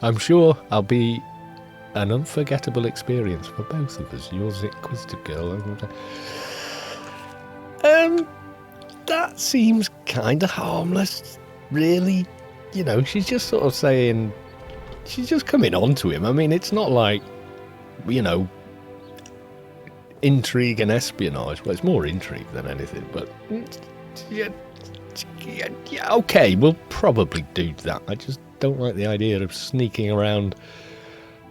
I'm sure I'll be an unforgettable experience for both of us. Yours, inquisitive girl, and that seems kind of harmless, really. You know, she's just sort of saying, she's just coming on to him. I mean, it's not like, you know, intrigue and espionage. Well, it's more intrigue than anything, but yeah, okay, we'll probably do that. I just don't like the idea of sneaking around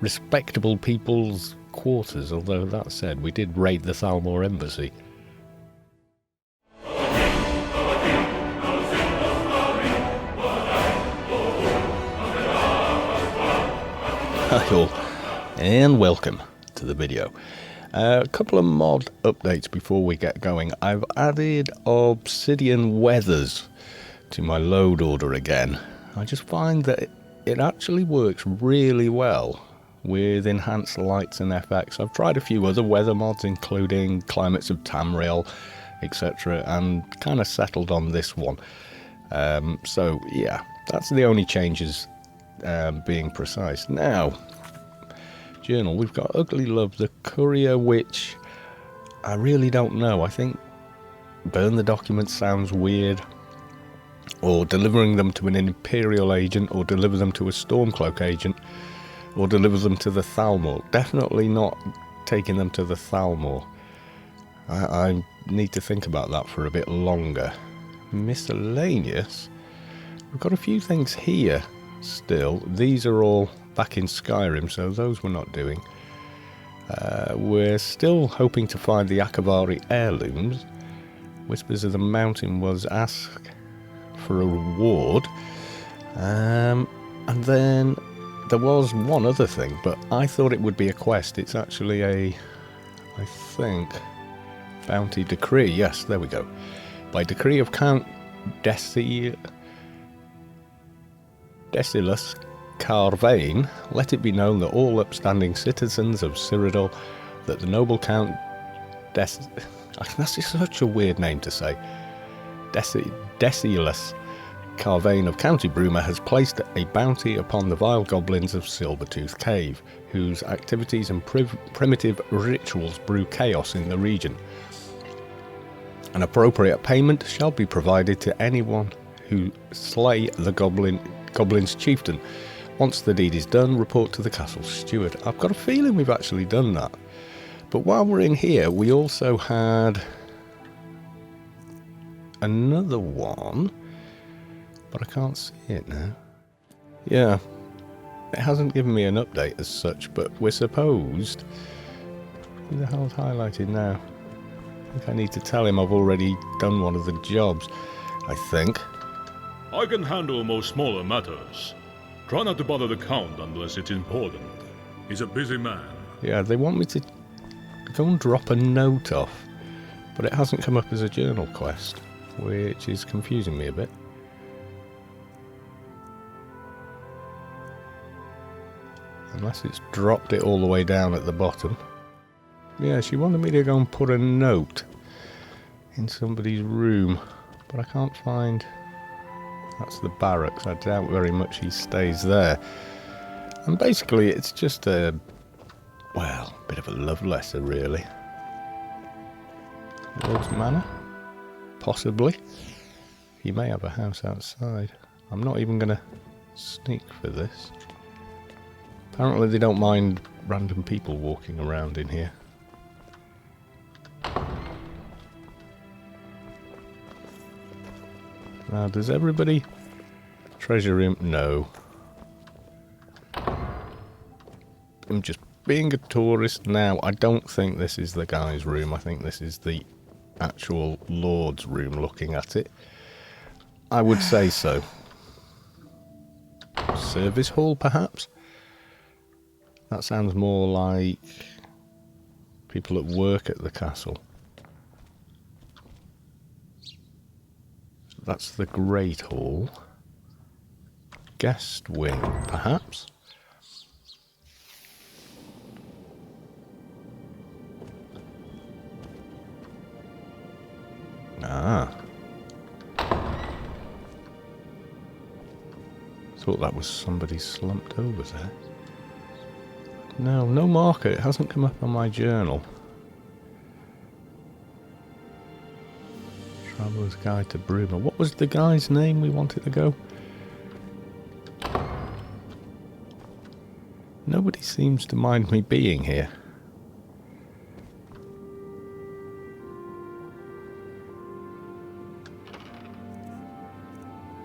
respectable people's quarters, although that said, we did raid the Thalmor embassy. Hi all, and welcome to the video. A couple of mod updates before we get going. I've added obsidian weathers to my load order again. I just find that it actually works really well with enhanced lights and FX. I've tried a few other weather mods, including climates of Tamriel, etc., and kind of settled on this one. So yeah, that's the only changes, being precise. Now, journal, we've got Ugly Love, the courier, which I really don't know. I think burn the documents sounds weird, or delivering them to an Imperial agent, or deliver them to a Stormcloak agent, or deliver them to the Thalmor. Definitely not taking them to the Thalmor. I need to think about that for a bit longer. Miscellaneous, we've got a few things here still. These are all back in Skyrim, so those we're not doing. We're still hoping to find the Akavari heirlooms. Whispers of the Mountain was asked for a reward. And then there was one other thing, but I thought it would be a quest. It's actually a, I think, bounty decree. Yes, there we go. By decree of Count Decius Carvain, let it be known that all upstanding citizens of Cyrodiil, that the noble Count that's just such a weird name to say, Decius Carvain of County BRUMA has placed a bounty upon the vile goblins of Silvertooth Cave, whose activities and primitive rituals brew chaos in the region. An appropriate payment shall be provided to anyone who slay the goblin's chieftain. Once the deed is done, report to the castle steward. I've got a feeling we've actually done that. But while we're in here, we also had another one, but I can't see it now. Yeah, it hasn't given me an update as such, but we're supposed... Who the hell's highlighted now? I think I need to tell him I've already done one of the jobs, I think. I can handle most smaller matters. Try not to bother the Count unless it's important. He's a busy man. Yeah, they want me to go and drop a note off, but it hasn't come up as a journal quest, which is confusing me a bit. Unless it's dropped it all the way down at the bottom. Yeah, she wanted me to go and put a note in somebody's room, but I can't find... That's the barracks. I doubt very much he stays there. And basically it's just a, well, bit of a love letter really. Lord's Manor? Possibly. He may have a house outside. I'm not even going to sneak for this. Apparently they don't mind random people walking around in here. Now, does everybody... Treasure room? No. I'm just being a tourist now. I don't think this is the guy's room. I think this is the actual Lord's room looking at it. I would say so. Service hall, perhaps? That sounds more like people at work at the castle. That's the Great Hall. Guest wing, perhaps? Ah. Thought that was somebody slumped over there. No, no marker. It hasn't come up on my journal. Traveller's Guide to BRUMA. What was the guy's name we wanted to go? Nobody seems to mind me being here.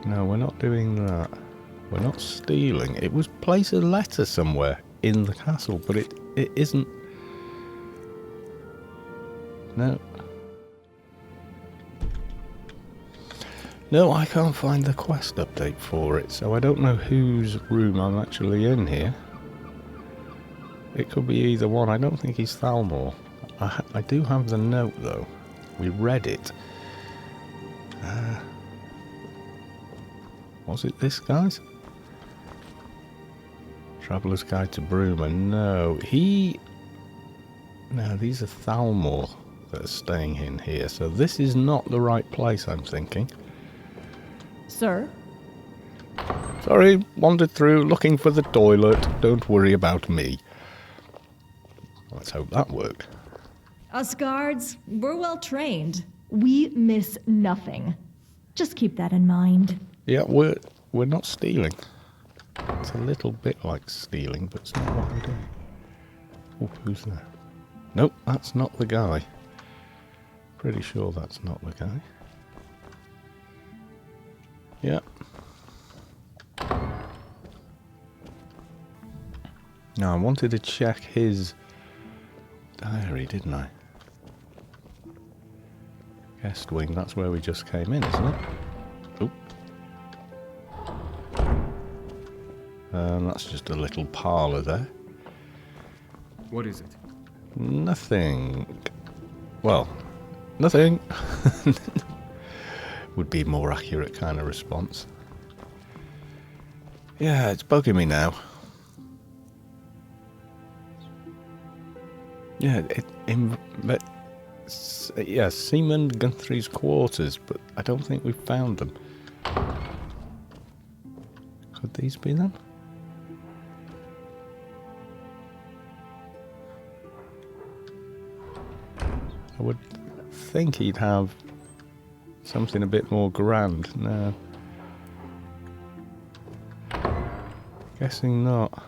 No, we're not doing that. We're not stealing. It was place a letter somewhere in the castle, but it isn't. No. No, I can't find the quest update for it, so I don't know whose room I'm actually in here. It could be either one. I don't think he's Thalmor. I do have the note, though. We read it. Was it this guy's? Traveller's Guide to BRUMA. No, no, these are Thalmor that are staying in here, so this is not the right place, I'm thinking. Sir? Sorry, wandered through looking for the toilet. Don't worry about me. Let's hope that worked. Us guards, we're well trained. We miss nothing. Just keep that in mind. Yeah, we're not stealing. It's a little bit like stealing, but it's not what we're doing. Oh, who's there? Nope, that's not the guy. Pretty sure that's not the guy. Yeah. Now, I wanted to check his diary, didn't I? Guest wing, that's where we just came in, isn't it? Oh. That's just a little parlour there. What is it? Nothing. Well, nothing. Would be a more accurate kind of response. Yeah, it's bugging me now. Yeah, yeah, Seaman Gunthry's quarters, but I don't think we've found them. Could these be them? I would think he'd have something a bit more grand. No. Guessing not.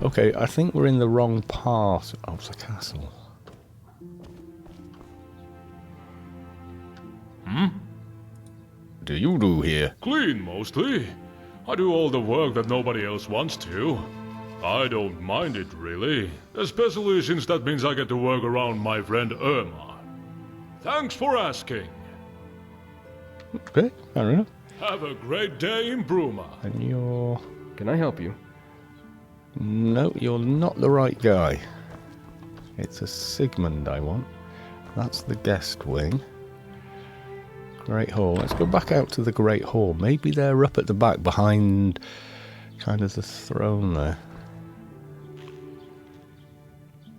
Okay, I think we're in the wrong part of the castle. Do you do here? Clean, mostly. I do all the work that nobody else wants to. I don't mind it, really. Especially since that means I get to work around my friend Irma. Thanks for asking. Okay, fair enough. Have a great day in BRUMA. And you're... Can I help you? No, you're not the right guy. It's a Sigmund I want. That's the guest wing. Great Hall. Let's go back out to the Great Hall. Maybe they're up at the back behind kind of the throne there.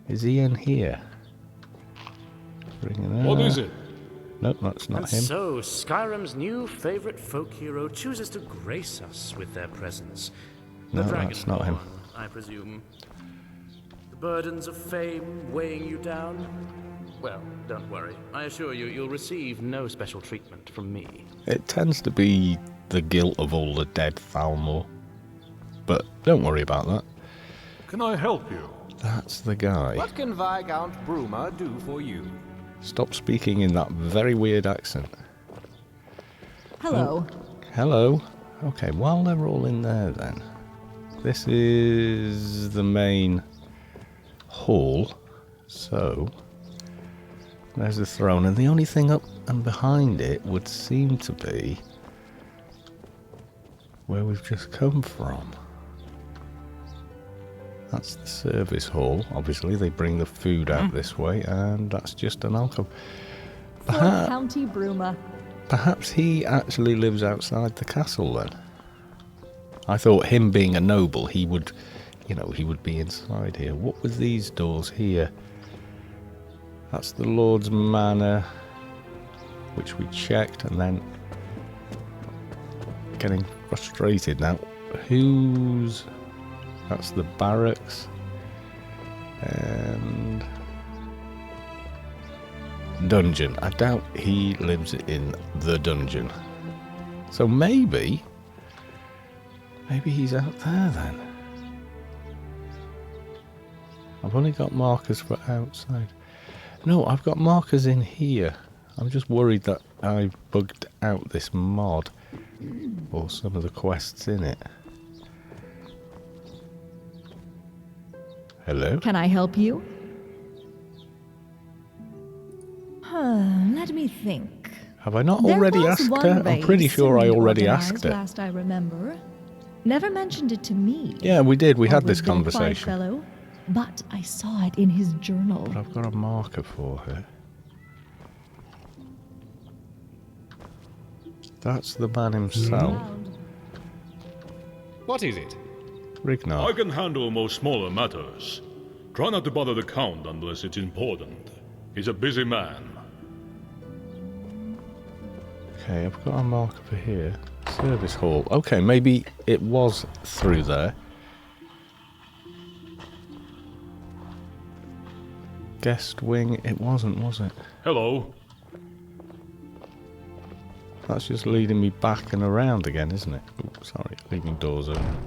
Is he in here? What is it? Nope, that's not him. So, Skyrim's new favorite folk hero chooses to grace us with their presence. No, that's not him. I presume. The burdens of fame weighing you down? Well, don't worry. I assure you, you'll receive no special treatment from me. It tends to be the guilt of all the dead Thalmor. But don't worry about that. Can I help you? That's the guy. What can Viscount BRUMA do for you? Stop speaking in that very weird accent. Hello. Oh, hello. Okay, while they're all in there then. This is the main hall. So, there's the throne. And the only thing up and behind it would seem to be where we've just come from. That's the service hall. Obviously, they bring the food out this way, and that's just an alcove. For County BRUMA. Perhaps he actually lives outside the castle then. I thought him being a noble, he would, you know, he would be inside here. What were these doors here? That's the Lord's Manor, which we checked, and then getting frustrated now. Who's... That's the barracks. And... dungeon. I doubt he lives in the dungeon. So maybe... maybe he's out there then. I've only got markers for outside. No, I've got markers in here. I'm just worried that I've bugged out this mod. Or some of the quests in it. Hello? Can I help you? Let me think. Have I not There already was asked one her? I'm raid pretty sure I already semi-organized asked it. Last I remember. Never mentioned it to me. Yeah, we did. We Or had was this it a quiet conversation. fellow, but I saw it in his journal. But I've got a marker for her. That's the man himself. What is it? Rignar. I can handle most smaller matters. Try not to bother the Count unless it's important. He's a busy man. Okay, I've got a marker for here. Service hall. Okay, maybe it was through there. Guest wing. It wasn't, was it? Hello. That's just leading me back and around again, isn't it? Oops, sorry, leaving doors open.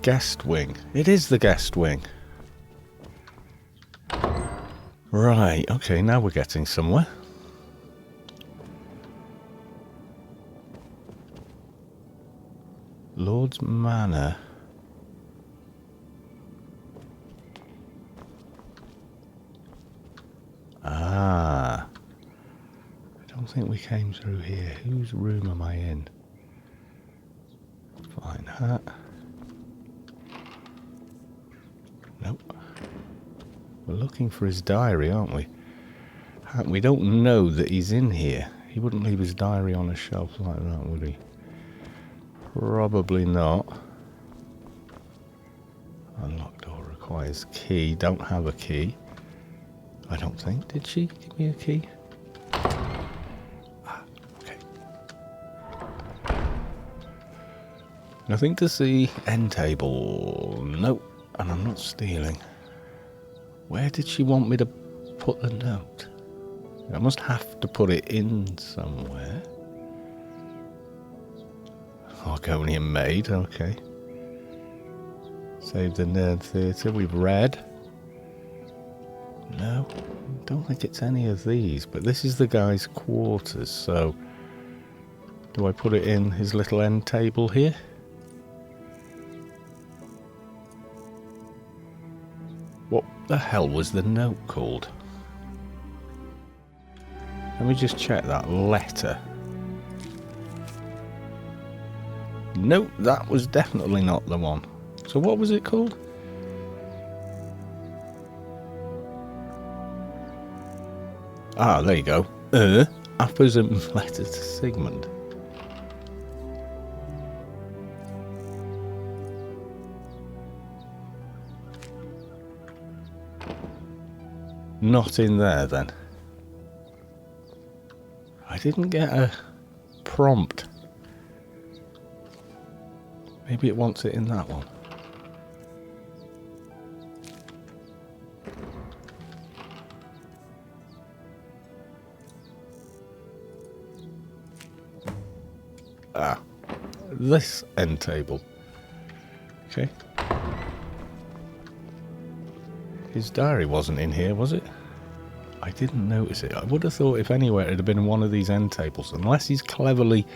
Guest wing. It is the guest wing. Right, okay, now we're getting somewhere. Lord's Manor. Ah. I don't think we came through here. Whose room am I in? Fine hat. Nope. We're looking for his diary, aren't we? We don't know that he's in here. He wouldn't leave his diary on a shelf like that, would he? Probably not. Unlock door requires key. Don't have a key. I don't think. Did she give me a key? Ah, okay. Nothing to see. End table. Nope. And I'm not stealing. Where did she want me to put the note? I must have to put it in somewhere. Argonian maid, okay. Save the Nerd Theatre, we've read. No, don't think it's any of these, but this is the guy's quarters, so... do I put it in his little end table here? What the hell was the note called? Let me just check that letter. Nope, that was definitely not the one. So what was it called? Ah, there you go. Aphorism letter to Sigmund. Not in there then. I didn't get a prompt. Maybe it wants it in that one. Ah, this end table. Okay. His diary wasn't in here, was it? I didn't notice it. I would have thought if anywhere it'd have been in one of these end tables, unless he's cleverly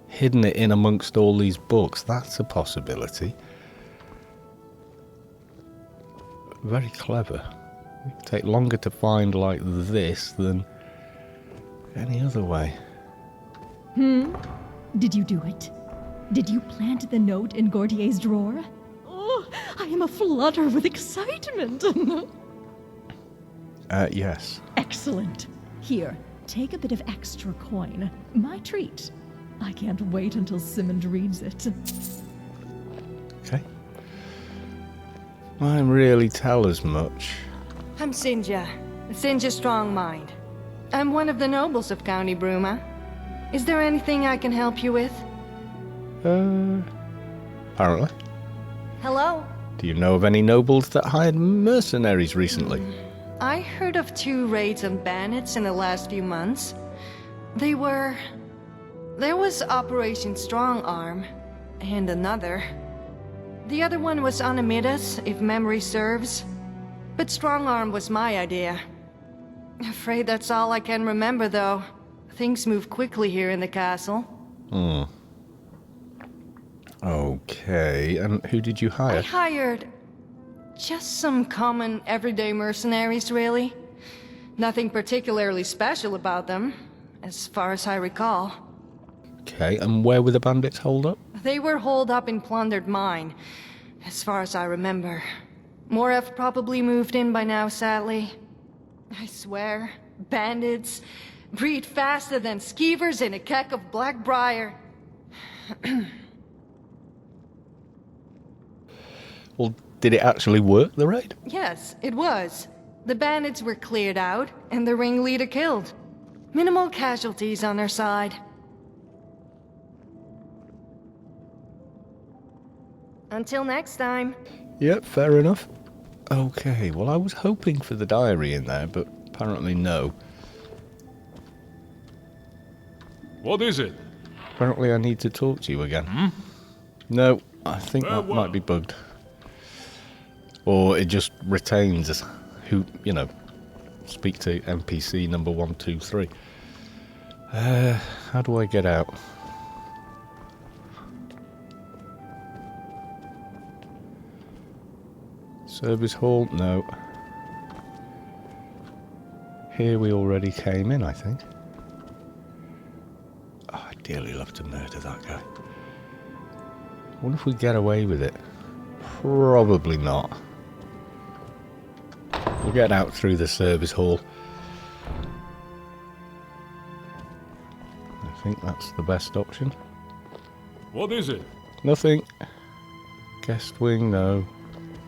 hidden it in amongst all these books. That's a possibility. Very clever. It would take longer to find like this than any other way. Did you do it? Did you plant the note in Gautier's drawer? Oh, I am aflutter with excitement. Yes. Excellent. Here, take a bit of extra coin. My treat. I can't wait until Simmond reads it. Okay. Mine really tell us much. I'm Sinja. Sinja Strongmind. I'm one of the nobles of County BRUMA. Is there anything I can help you with? Apparently. Hello? Do you know of any nobles that hired mercenaries recently? I heard of 2 raids on bandits in the last few months. There was Operation Strong Arm, and another. The other one was on Amidas, if memory serves. But Strong Arm was my idea. Afraid that's all I can remember, though. Things move quickly here in the castle. Okay, and who did you I hire? hired just some common, everyday mercenaries, really. Nothing particularly special about them, as far as I recall. Okay, and where were the bandits holed up? They were holed up in plundered mine, as far as I remember. More have probably moved in by now, sadly. I swear, bandits breed faster than skeevers in a keck of Blackbriar. Well, did it actually work, the raid? Yes, it was. The bandits were cleared out, and the ringleader killed. Minimal casualties on their side. Until next time. Yep, fair enough. Okay, well, I was hoping for the diary in there, but apparently no. What is it? Apparently I need to talk to you again. No, I think that might be bugged. Or it just retains who, speak to NPC number 123. How do I get out? Service hall? No. Here we already came in, I think. Oh, I'd dearly love to murder that guy. I wonder if we get away with it. Probably not. We'll get out through the service hall. I think that's the best option. What is it? Nothing. Guest wing, no.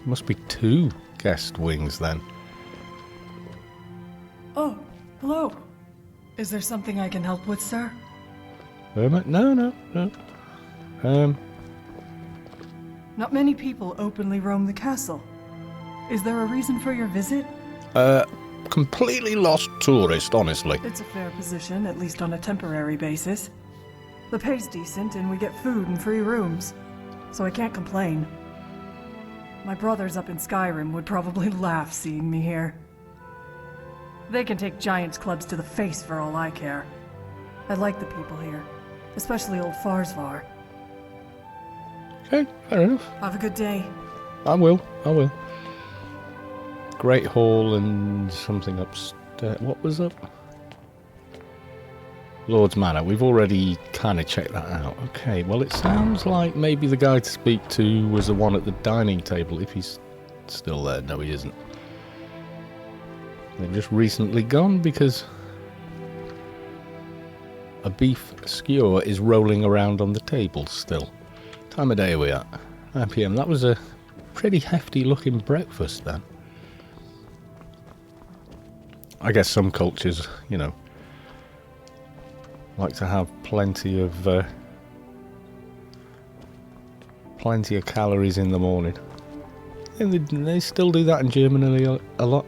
Must be 2 guest wings then. Oh, hello. Is there something I can help with, sir? No. Not many people openly roam the castle. Is there a reason for your visit? Completely lost tourist, honestly. It's a fair position, at least on a temporary basis. The pay's decent and we get food and free rooms, so I can't complain. My brothers up in Skyrim would probably laugh seeing me here. They can take giants clubs to the face for all I care. I like the people here, especially old Farsvar. Okay, fair enough. Have a good day. I will. Great hall and something upstairs. What was up? Lord's Manor. We've already kind of checked that out. Okay, well it sounds like maybe the guy to speak to was the one at the dining table, if he's still there. No, he isn't. They've just recently gone because a beef skewer is rolling around on the table still. Time of day are we at? 9 PM. That was a pretty hefty looking breakfast then. I guess some cultures, like to have plenty of calories in the morning. And they still do that in Germany a lot.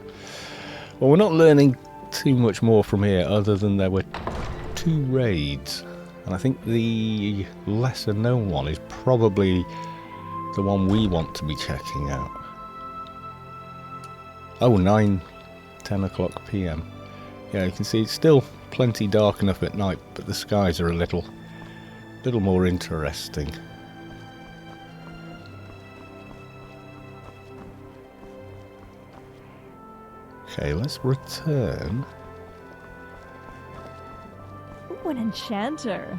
Well, we're not learning too much more from here other than there were 2 raids. And I think the lesser known one is probably the one we want to be checking out. Oh, 10 o'clock PM. Yeah, you can see it's still plenty dark enough at night, but the skies are a little more interesting. Okay, let's return. Ooh, an enchanter.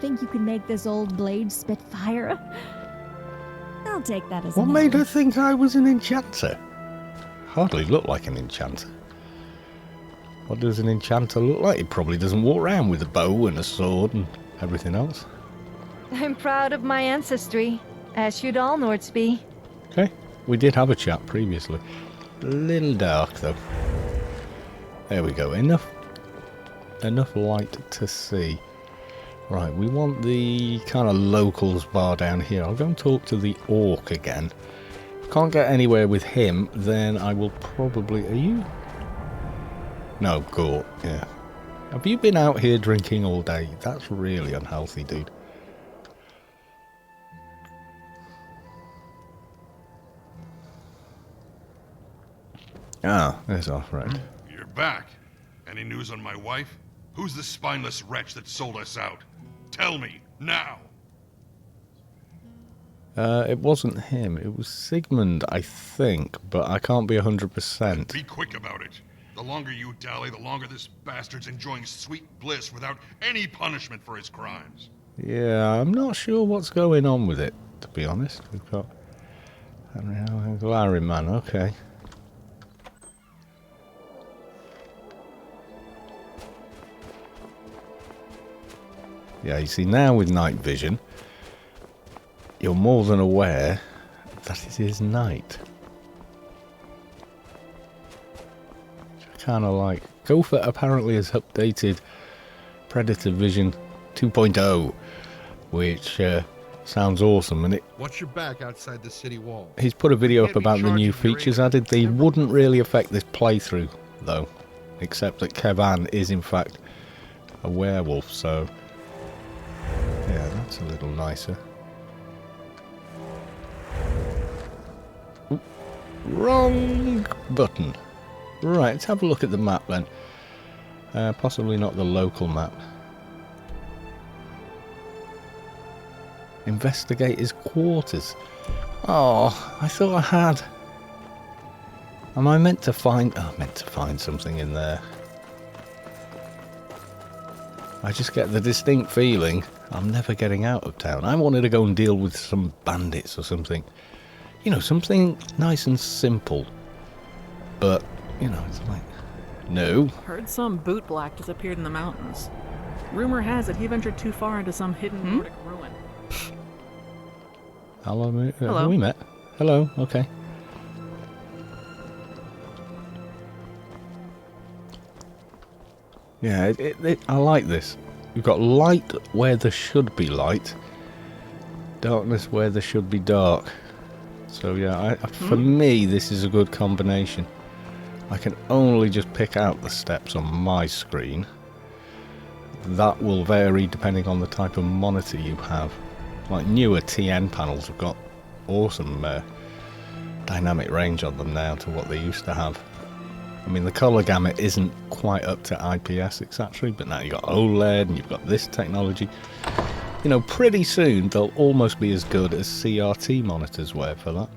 Think you can make this old blade spit fire? I'll take that as What an made order. her think I was an enchanter? Hardly look like an enchanter. What does an enchanter look like? He probably doesn't walk around with a bow and a sword and everything else. I'm proud of my ancestry, as should all Nords be. Okay, we did have a chat previously. A little dark though. There we go. Enough light to see. Right, we want the kind of locals bar down here. I'll go and talk to the orc again. Can't get anywhere with him, then I will probably... Are you? No, Gort, yeah. Have you been out here drinking all day? That's really unhealthy, dude. Ah, there's our friend. You're back. Any news on my wife? Who's the spineless wretch that sold us out? Tell me, now! It wasn't him. It was Sigmund, I think, but I can't be 100%. Be quick about it. The longer you dally, the longer this bastard's enjoying sweet bliss without any punishment for his crimes. Yeah, I'm not sure what's going on with it, to be honest. We've got... Skyrim, man, okay. Yeah, you see, now with night vision, you're more than aware that it is night. Kind of like... Gopher apparently has updated Predator Vision 2.0, which sounds awesome. And Watch your back outside the city wall. he's put a video up about the new features added. They wouldn't really affect this playthrough, though, except that Kevan is in fact a werewolf, so... Yeah, that's a little nicer. Oop, wrong button. Right, let's have a look at the map then. Possibly not the local map. Investigate his quarters. Oh, I thought I had. Am I meant to find... Oh, I meant to find something in there. I just get the distinct feeling I'm never getting out of town. I wanted to go and deal with some bandits or something. You know, something nice and simple. But, you know, it's like... No. Heard some bootblack disappeared in the mountains. Rumor has it he ventured too far into some hidden Nordic ruin. Hello, Hello. Have we met? Hello, okay. Yeah, I like this. You've got light where there should be light, darkness where there should be dark. So yeah, for me this is a good combination. I can only just pick out the steps on my screen. That will vary depending on the type of monitor you have. Like newer TN panels have got awesome dynamic range on them now to what they used to have. I mean, the colour gamut isn't quite up to IPS exactly, but now you've got OLED and you've got this technology. You know, pretty soon they'll almost be as good as CRT monitors were for that.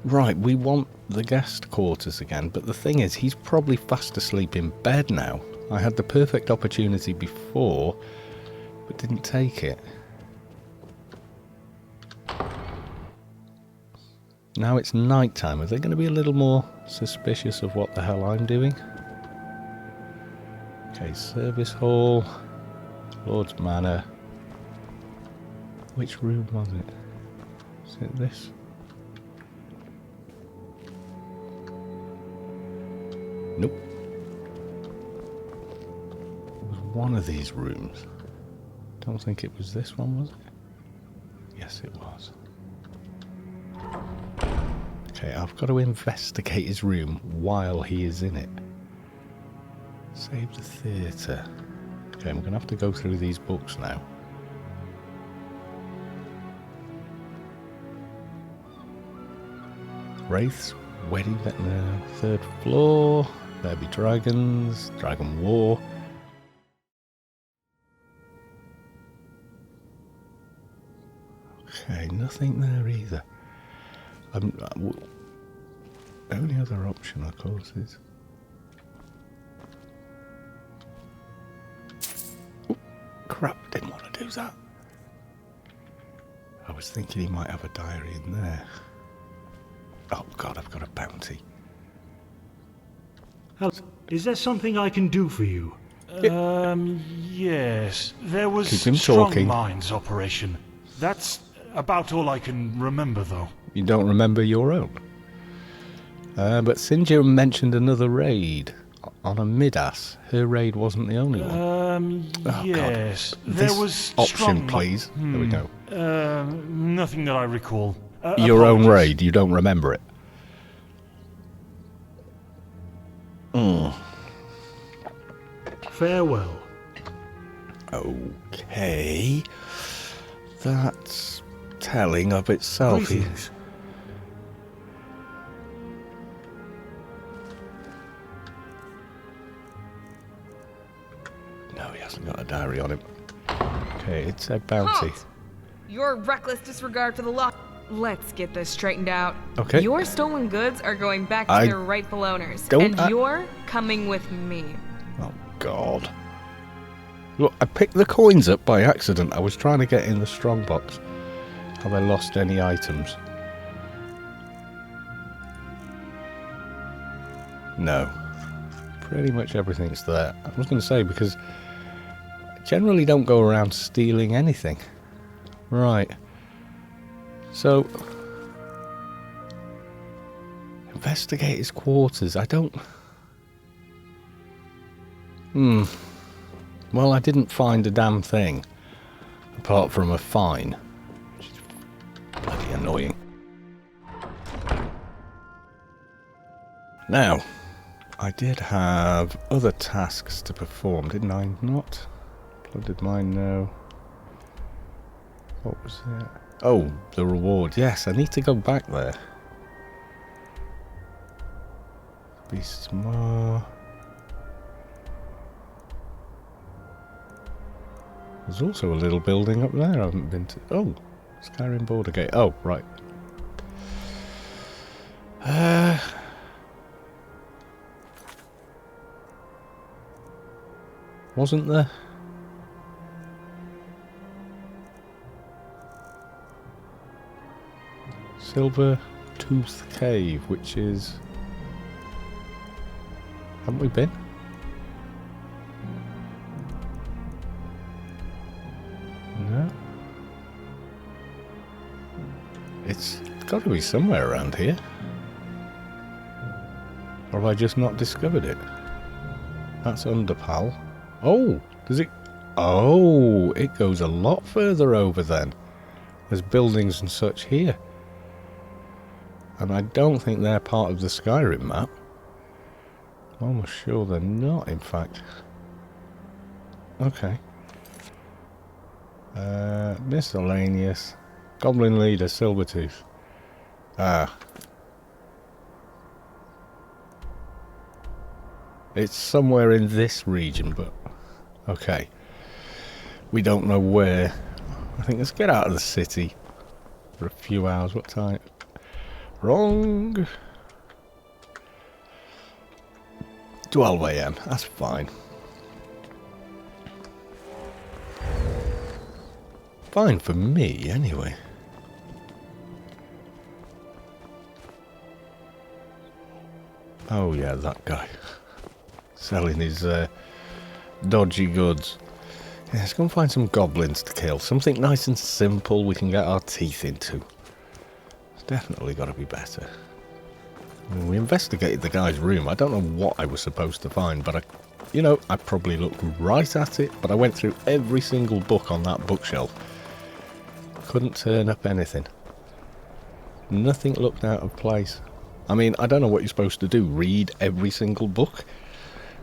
Right, we want the guest quarters again, but the thing is, he's probably fast asleep in bed now. I had the perfect opportunity before, but didn't take it. Now it's night time. Are they going to be a little more suspicious of what the hell I'm doing? Okay, service hall, Lord's Manor. Which room was it? Is it this? Nope. It was one of these rooms. Don't think it was this one, was it? Yes, it was. Okay, I've got to investigate his room while he is in it. Save the theatre. Okay, I'm going to have to go through these books now. Wraiths, Wedding, third floor, there be dragons, Dragon War. Okay, nothing there either. The only other option, of course, is... Ooh, crap, didn't want to do that. I was thinking he might have a diary in there. Oh god, I've got a bounty. Is there something I can do for you? Yes. There was Keep him Strong talking. Minds operation. That's about all I can remember, though. You don't remember your own? But Sinja mentioned another raid on a mid-ass. Her raid wasn't the only one. Oh, yes. God. There This was option, strong please. There we go. Nothing that I recall. Your own Apologies. raid, you don't remember it. Farewell. Okay. That's telling of itself. Greetings. No, he hasn't got a diary on him. Okay, it said bounty. Halt! Your reckless disregard for the law. Let's get this straightened out. Okay. Your stolen goods are going back to I their rightful owners, don't- and you're coming with me. Oh, God. Look, I picked the coins up by accident. I was trying to get in the strongbox. Have I lost any items? No. Pretty much everything's there. I was going to say, because I generally don't go around stealing anything. Right. So, investigate his quarters. I don't... Well, I didn't find a damn thing. Apart from a fine. Which is bloody annoying. Now, I did have other tasks to perform, didn't I not? Plundered mine, no. What was it? Oh, the reward. Yes, I need to go back there. Be smart. There's also a little building up there I haven't been to. Oh, Skyrim border gate. Oh, right. Wasn't there? Silver Tooth Cave, which is... Haven't we been? No. It's got to be somewhere around here. Or have I just not discovered it? That's Underpal. Oh, does it? Oh, it goes a lot further over then. There's buildings and such here. And I don't think they're part of the Skyrim map. I'm almost sure they're not, in fact. Okay. Miscellaneous. Goblin leader, Silvertooth. Ah. It's somewhere in this region, but... Okay. We don't know where. I think let's get out of the city for a few hours. What time? Wrong. 12 AM. That's fine. Fine for me, anyway. Oh yeah, that guy. Selling his dodgy goods. Yeah, let's go and find some goblins to kill. Something nice and simple we can get our teeth into. It's definitely got to be better. I mean, we investigated the guy's room. I don't know what I was supposed to find, but I probably looked right at it, but I went through every single book on that bookshelf. Couldn't turn up anything. Nothing looked out of place. I mean, I don't know what you're supposed to do. Read every single book?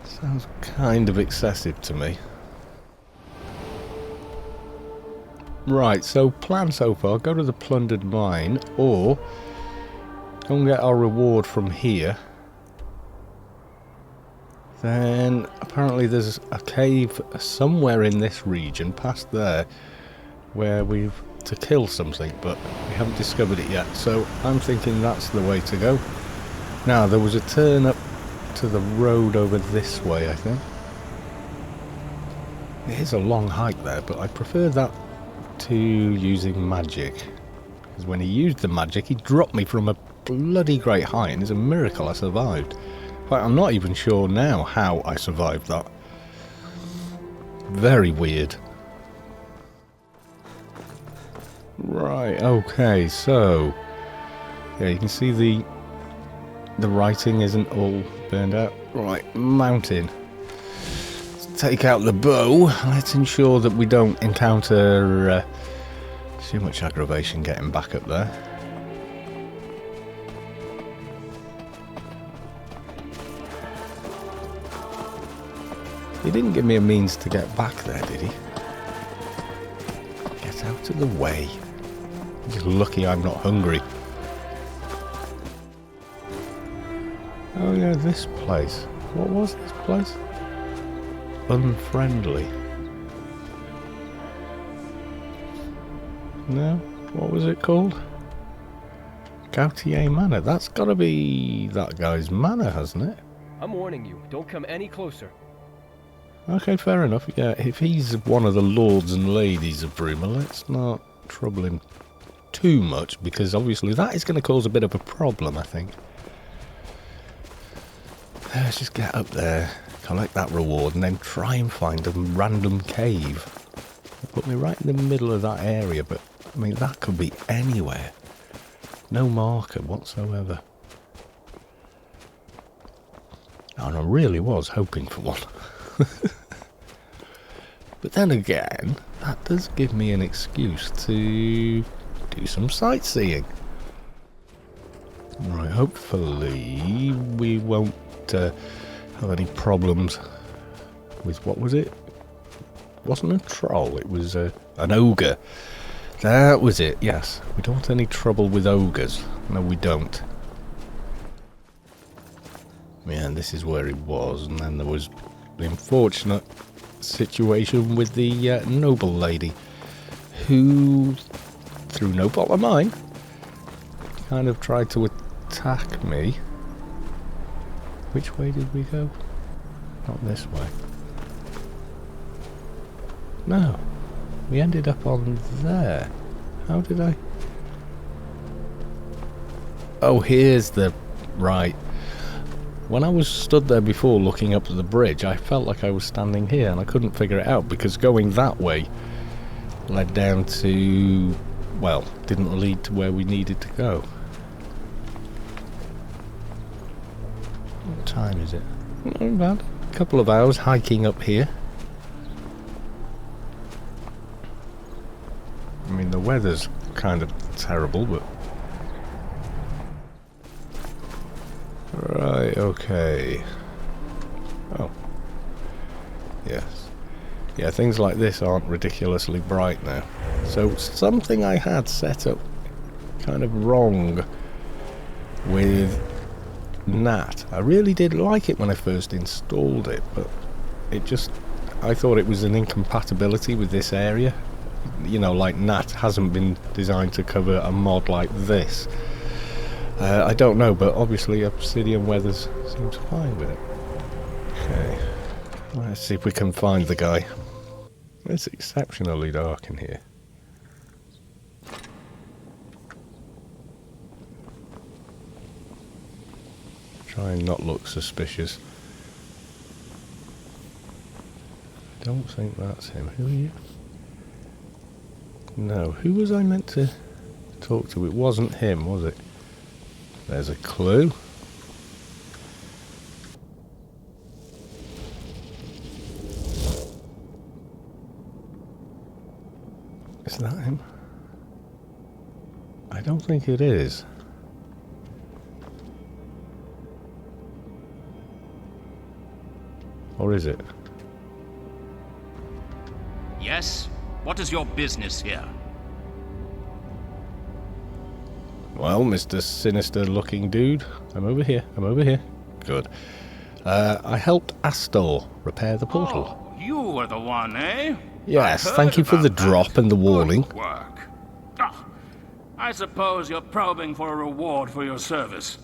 Sounds kind of excessive to me. Right, so plan so far. Go to the plundered mine, or go and get our reward from here. Then, apparently there's a cave somewhere in this region, past there, where we've to kill something, but we haven't discovered it yet. So I'm thinking that's the way to go. Now, there was a turn up to the road over this way, I think. It is a long hike there, but I prefer that to using magic. Because when he used the magic, he dropped me from a bloody great height, and it's a miracle I survived. In fact, I'm not even sure now how I survived that. Very weird. Right, okay, so... yeah, you can see the the writing isn't all burned out. Right, mountain. Let's take out the bow. Let's ensure that we don't encounter too much aggravation getting back up there. He didn't give me a means to get back there, did he? Get out of the way. I'm just lucky I'm not hungry. Oh yeah, this place. What was this place? Unfriendly. No? What was it called? Gautier Manor. That's gotta be that guy's manor, hasn't it? I'm warning you, don't come any closer. Okay, fair enough. Yeah, if he's one of the lords and ladies of BRUMA, let's not trouble him too much, because obviously that is going to cause a bit of a problem, I think. Let's just get up there, collect that reward, and then try and find a random cave. Put me right in the middle of that area, but I mean, that could be anywhere. No marker whatsoever. And I really was hoping for one. But then again, that does give me an excuse to do some sightseeing. Right, hopefully we won't have any problems with, what was it? It wasn't a troll, it was an ogre. That was it, yes. We don't want any trouble with ogres. No, we don't. Yeah, and this is where it was, and then there was the unfortunate situation with the noble lady, who, through no fault of mine, kind of tried to attack me. Which way did we go? Not this way. No, we ended up on there. How did I? Oh, here's the... right. When I was stood there before looking up at the bridge, I felt like I was standing here and I couldn't figure it out, because going that way led down to, well, didn't lead to where we needed to go. What time is it? About a couple of hours hiking up here. I mean, the weather's kind of terrible, but... Right, okay. Oh. Yes. Yeah, things like this aren't ridiculously bright now. So, something I had set up kind of wrong with Nat. I really did like it when I first installed it, but it just... I thought it was an incompatibility with this area. You know, like Nat hasn't been designed to cover a mod like this. I don't know, but obviously Obsidian Weathers seems fine with it. Okay, let's see if we can find the guy. It's exceptionally dark in here. Try and not look suspicious. Don't think that's him. Who are you? No, who was I meant to talk to? It wasn't him, was it? There's a clue. Is that him? I don't think it is. Or is it? Yes? What is your business here? Well, Mr. Sinister-looking dude, I'm over here. I'm over here. Good. I helped Astor repair the portal. Oh, you were the one, eh? Yes, thank you for the drop and the warning. Good work. Oh, I suppose you're probing for a reward for your service.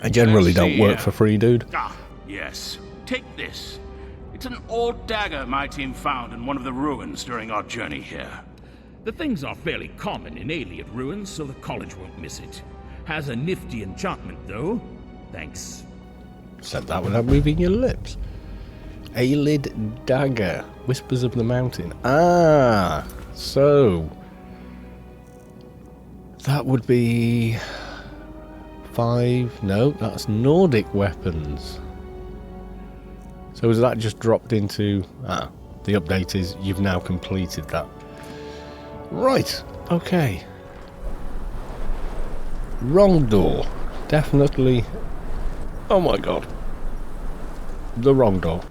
I generally don't work for free, dude. Ah, yes. Take this. It's an old dagger my team found in one of the ruins during our journey here. The things are fairly common in Ayleid ruins, so the college won't miss it. Has a nifty enchantment, though. Thanks. Said that without moving your lips. Ayleid dagger. Whispers of the Mountain. Ah, so... that would be... 5. No, that's Nordic weapons. So is that just dropped into... Ah, the update is you've now completed that. Right, okay. Wrong door. Definitely... Oh my god. The wrong door.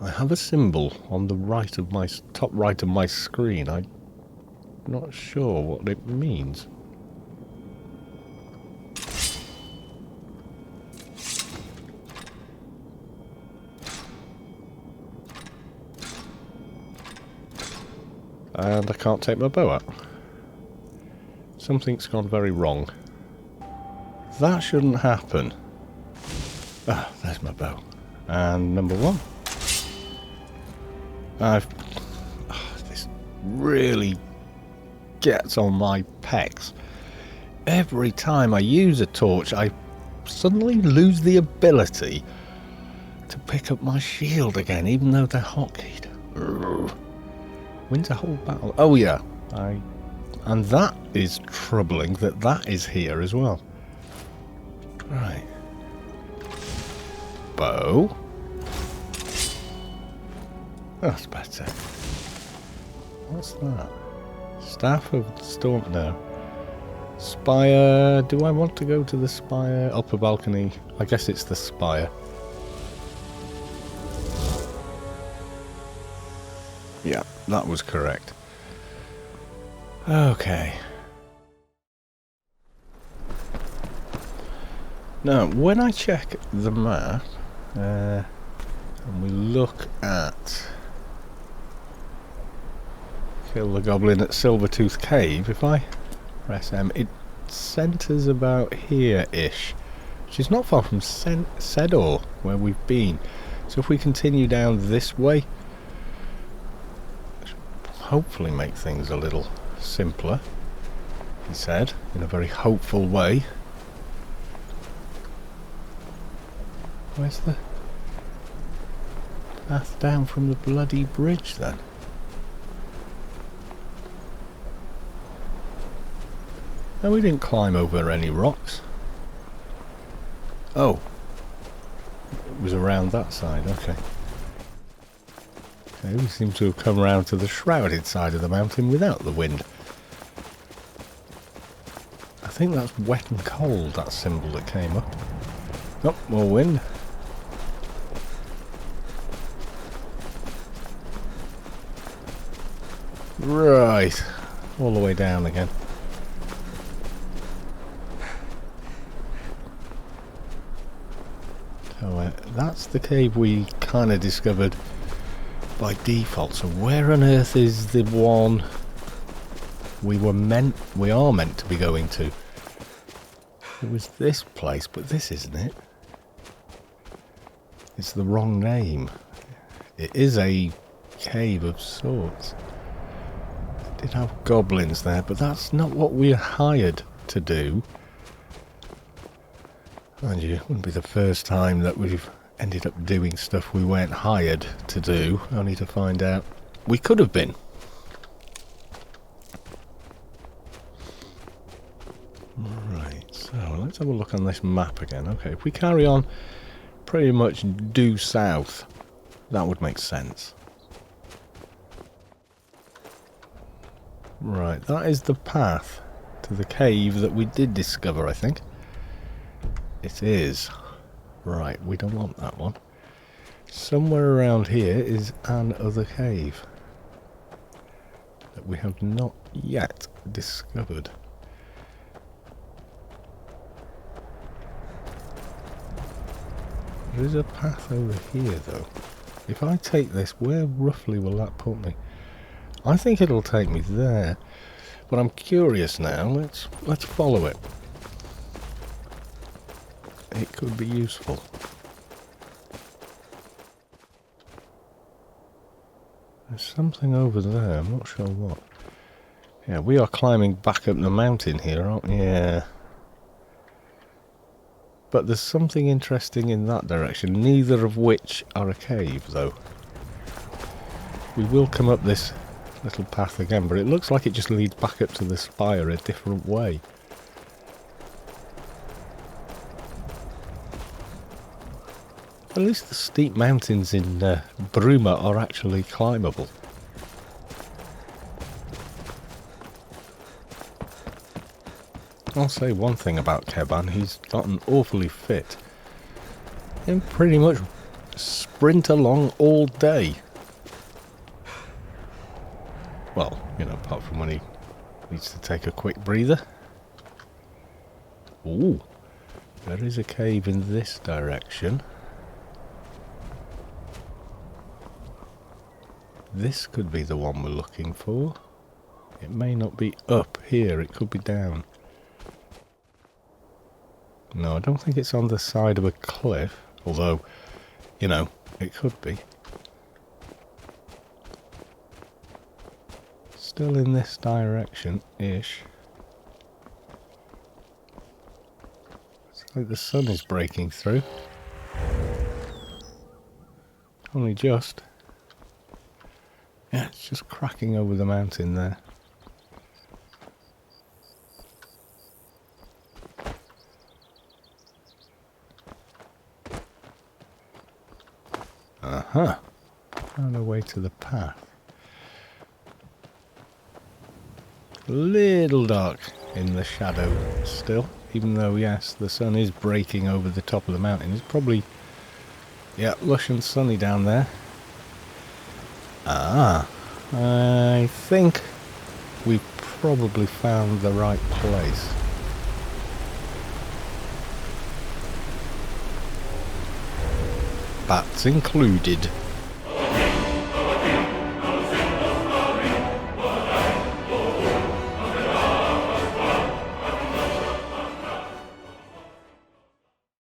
I have a symbol on the right of my... top right of my screen. I'm not sure what it means. And I can't take my bow out. Something's gone very wrong. That shouldn't happen. Ah, there's my bow. And number 1. This really gets on my pecs. Every time I use a torch, I suddenly lose the ability to pick up my shield again, even though they're hotkeyed. Wins a whole battle. Oh yeah, and that is troubling that is here as well. Right. Bow. That's better. What's that? Staff of Storm. No. Spire. Do I want to go to the spire? Upper balcony. I guess it's the spire. Yeah, that was correct. Okay. Now, when I check the map, and we look at Kill the Goblin at Silvertooth Cave, if I press M, it centres about here-ish, which is not far from Sedor, where we've been. So if we continue down this way, hopefully make things a little simpler, he said, in a very hopeful way. Where's the path down from the bloody bridge then? No, we didn't climb over any rocks. Oh. It was around that side, okay. Okay, we seem to have come around to the shrouded side of the mountain without the wind. I think that's wet and cold, that symbol that came up. Oh, more wind. Right, all the way down again. So that's the cave we kind of discovered by default. So where on earth is the one we are meant to be going to? It was this place, but this isn't it. It's the wrong name. It is a cave of sorts. It did have goblins there, but that's not what we're hired to do. And you, it wouldn't be the first time that we've ended up doing stuff we weren't hired to do, only to find out we could have been. Right, so let's have a look on this map again. Okay, if we carry on pretty much due south, that would make sense. Right, that is the path to the cave that we did discover, I think. It is. Right, we don't want that one. Somewhere around here is another cave that we have not yet discovered. There is a path over here though. If I take this, where roughly will that put me? I think it'll take me there. But I'm curious now. Let's follow it. It could be useful. There's something over there, I'm not sure what. Yeah, we are climbing back up the mountain here, aren't we? Yeah. But there's something interesting in that direction, neither of which are a cave, though. We will come up this little path again, but it looks like it just leads back up to the spire a different way. At least the steep mountains in BRUMA are actually climbable. I'll say one thing about Keban, he's gotten awfully fit. He can pretty much sprint along all day. Well, you know, apart from when he needs to take a quick breather. Ooh, there is a cave in this direction. This could be the one we're looking for. It may not be up here, it could be down. No, I don't think it's on the side of a cliff, although, you know, it could be. Still in this direction-ish. It's like the sun is breaking through. Only just. Yeah, it's just cracking over the mountain there. Aha! Found a way to the path. A little dark in the shadow still, even though, yes, the sun is breaking over the top of the mountain. It's probably, yeah, lush and sunny down there. Ah, I think we've probably found the right place. Bats included.